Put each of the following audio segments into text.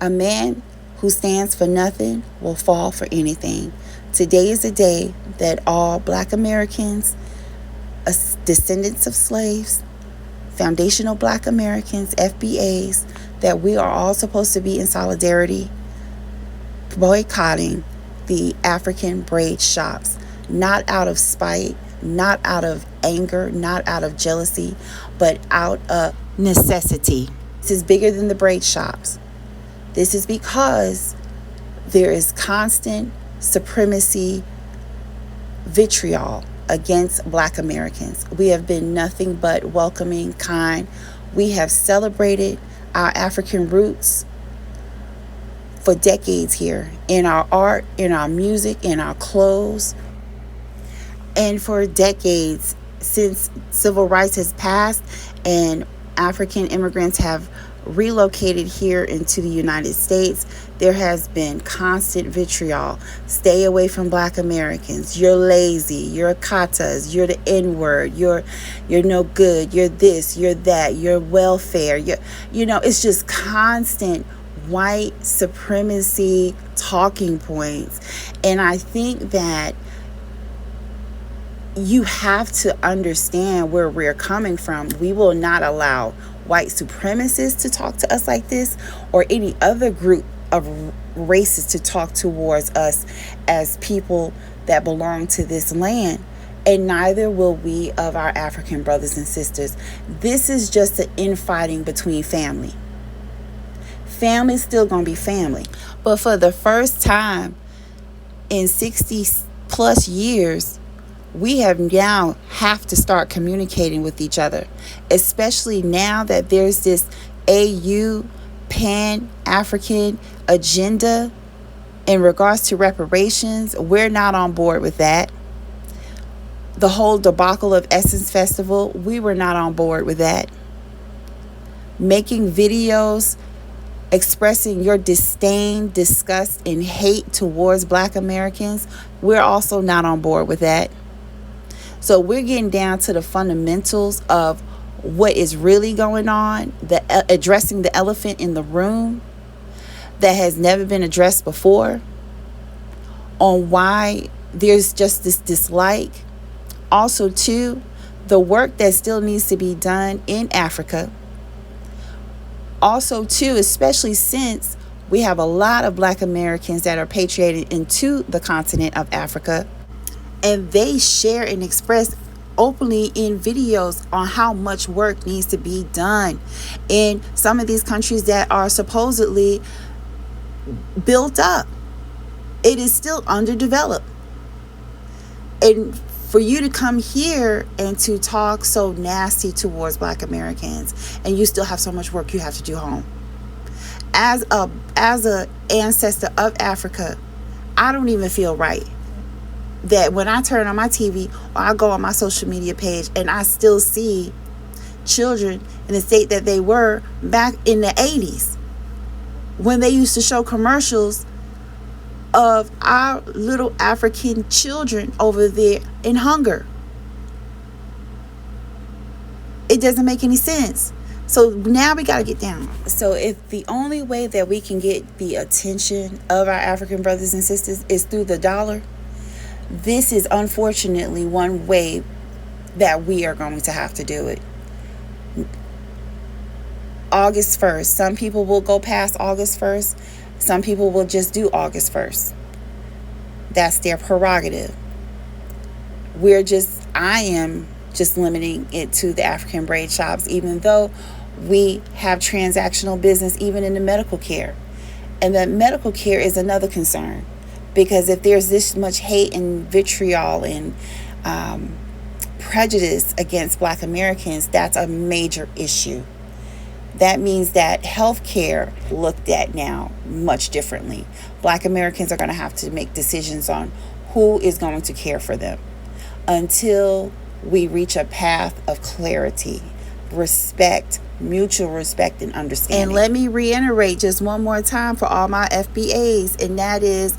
A man who stands for nothing will fall for anything. Today is the day that all Black Americans, descendants of slaves, foundational Black Americans, FBAs, that we are all supposed to be in solidarity, boycotting the African braid shops, not out of spite, not out of anger, not out of jealousy, but out of necessity. This is bigger than the braid shops. This is because there is constant supremacy, vitriol against Black Americans. We have been nothing but welcoming, kind. We have celebrated our African roots for decades here, in our art, in our music, in our clothes. And for decades, since civil rights has passed and African immigrants have relocated here into the United States, there has been constant vitriol. Stay away from Black Americans. You're lazy. You're katas. You're the N-word. You're no good. You're this. You're that. You're welfare. It's just constant white supremacy talking points. And I think that you have to understand where we're coming from. We will not allow white supremacists to talk to us like this, or any other group of races to talk towards us as people that belong to this land. And neither will we of our African brothers and sisters. This is just an infighting between family. Family's still gonna be family. But for the first time in 60 plus years, we have to start communicating with each other, especially now that there's this AU Pan-African agenda in regards to reparations. We're not on board with that. The whole debacle of Essence Festival, we were not on board with that. Making videos expressing your disdain, disgust, and hate towards Black Americans, we're also not on board with that. So we're getting down to the fundamentals of what is really going on, addressing the elephant in the room that has never been addressed before, on why there's just this dislike. Also, too, the work that still needs to be done in Africa. Also, too, especially since we have a lot of Black Americans that are patriated into the continent of Africa, and they share and express openly in videos on how much work needs to be done in some of these countries that are supposedly built up. It is still underdeveloped. And for you to come here and to talk so nasty towards Black Americans, and you still have so much work you have to do home. As a ancestor of Africa, I don't even feel right that when I turn on my TV or I go on my social media page and I still see children in the state that they were back in the 80s, when they used to show commercials of our little African children over there in hunger. It doesn't make any sense. So now we got to get down. So if the only way that we can get the attention of our African brothers and sisters is through the dollar, this is unfortunately one way that we are going to have to do it. August 1st. Some people will go past August 1st. Some people will just do August 1st. That's their prerogative. I am just limiting it to the African braid shops, even though we have transactional business even in the medical care. And that medical care is another concern. Because if there's this much hate and vitriol and prejudice against Black Americans, that's a major issue. That means that healthcare looked at now much differently. Black Americans are going to have to make decisions on who is going to care for them until we reach a path of clarity, respect, mutual respect, and understanding. And let me reiterate just one more time for all my FBAs, and that is,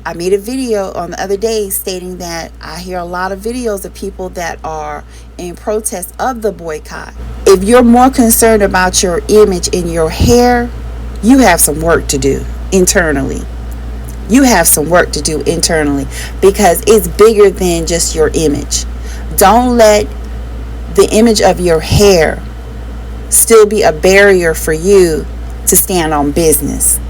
I made a video on the other day stating that I hear a lot of videos of people that are in protest of the boycott. If you're more concerned about your image in your hair You have some work to do internally. You have some work to do internally, because it's bigger than just your image. Don't let the image of your hair still be a barrier for you to stand on business.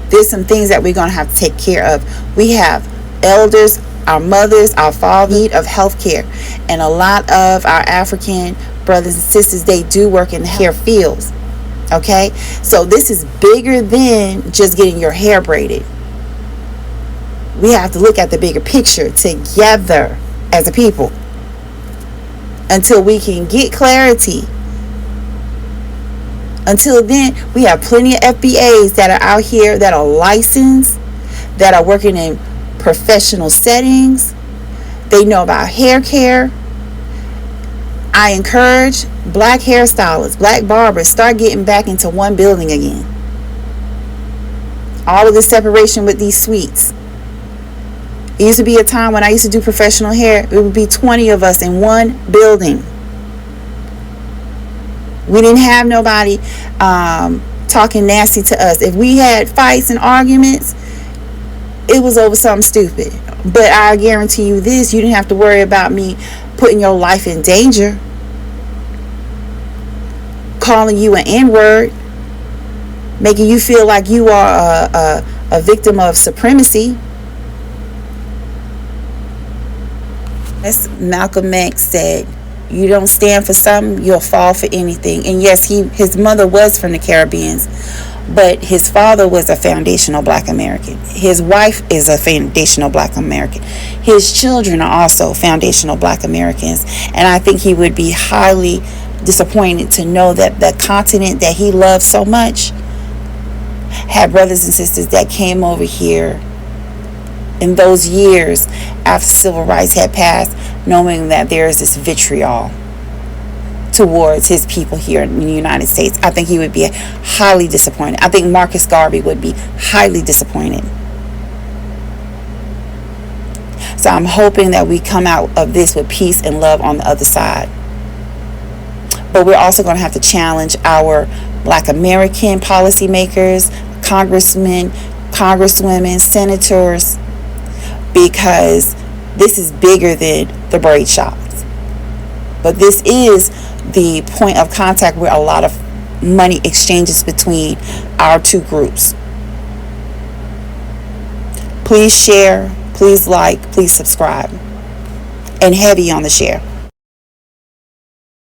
There's some things that we're going to have to take care of. We have elders, our mothers, our fathers, need of health care. And a lot of our African brothers and sisters, they do work in the hair fields. Okay? So this is bigger than just getting your hair braided. We have to look at the bigger picture together as a people until we can get clarity. Until then, we have plenty of FBAs that are out here that are licensed, that are working in professional settings. They know about hair care. I encourage black hairstylists, black barbers, start getting back into one building again. All of the separation with these suites. It used to be a time when I used to do professional hair, it would be 20 of us in one building. We didn't have nobody talking nasty to us. If we had fights and arguments, it was over something stupid. But I guarantee you this, you didn't have to worry about me putting your life in danger, calling you an N-word, making you feel like you are a victim of supremacy. As Malcolm X said, you don't stand for something, you'll fall for anything. And yes, his mother was from the Caribbean, but his father was a foundational black American. His wife is a foundational black American. His children are also foundational black Americans. And I think he would be highly disappointed to know that the continent that he loved so much had brothers and sisters that came over here in those years after civil rights had passed, knowing that there is this vitriol towards his people here in the United States. I think he would be highly disappointed. I think Marcus Garvey would be highly disappointed. So I'm hoping that we come out of this with peace and love on the other side. But we're also going to have to challenge our black American policymakers, congressmen, congresswomen, senators, because this is bigger than the braid shops. But this is the point of contact where a lot of money exchanges between our two groups. Please share, please like, please subscribe. And heavy on the share.